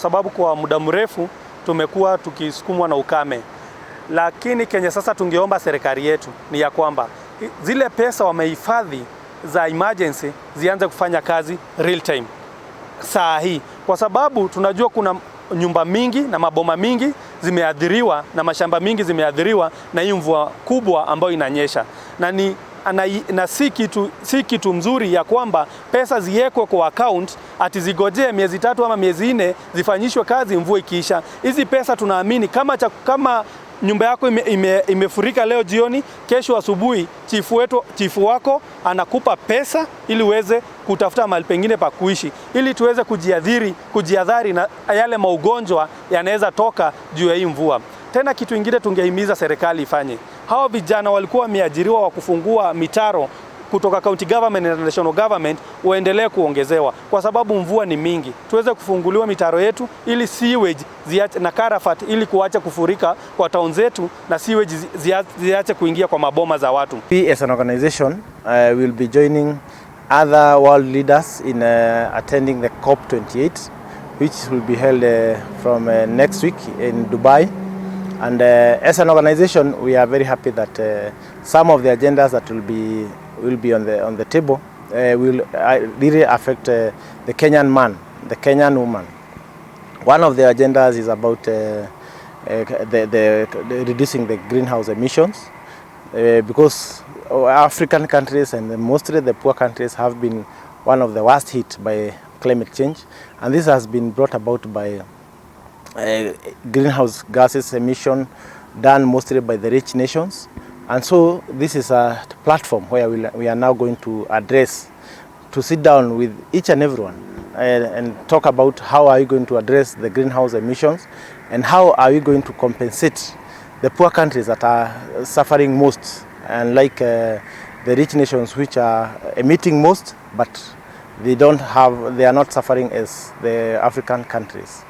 Sababu kwa muda mrefu tumekuwa tukisukumwa na ukame, lakini Kenya sasa tungeomba serikali yetu ni ya kwamba zile pesa wamehifadhi za emergency zianze kufanya kazi real time saa hii, kwa sababu tunajua kuna nyumba mingi na maboma mingi zimeathiriwa na mashamba mingi zimeathiriwa na hii mvua kubwa ambayo inanyesha, na si kitu mzuri ya kwamba pesa ziwekwe kwa account ati zigojee miezi 3 ama miezi 4 zifanyishwe kazi mvua ikiisha. Hizi pesa tunaamini kama nyumba yako imefurika leo jioni, kesho asubuhi chifu wako anakupa pesa ili uweze kutafuta mahali pengine pa kuishi, ili tuweze kujiadhari na yale maugonjwa yanaweza toka juu ya hii mvua. Tena kitu kingine tungehimiza serikali ifanye, hao vijana walikuwa wameajiriwa wa kufungua mitaro kutoka county government na national government waendelee kuongezewa, kwa sababu mvua ni mingi. Tuweze kufunguliwa mitaro yetu ili sewage na karafat ili kuacha kufurika kwa town zetu na sewage ziache kuingia kwa maboma za watu. We as an organization will be joining other world leaders in attending the COP28, which will be held from next week in Dubai. And as an organization, we are very happy that some of the agendas that will be on the table will really affect the Kenyan man, the Kenyan woman. One of the agendas is about the reducing the greenhouse emissions, because African countries and mostly the poor countries have been one of the worst hit by climate change, and this has been brought about by greenhouse gases emission done mostly by the rich nations. And so this is a platform where we are now going to sit down with each and everyone and talk about how are we going to address the greenhouse emissions and how are we going to compensate the poor countries that are suffering most, and like the rich nations which are emitting most but they are not suffering as the African countries.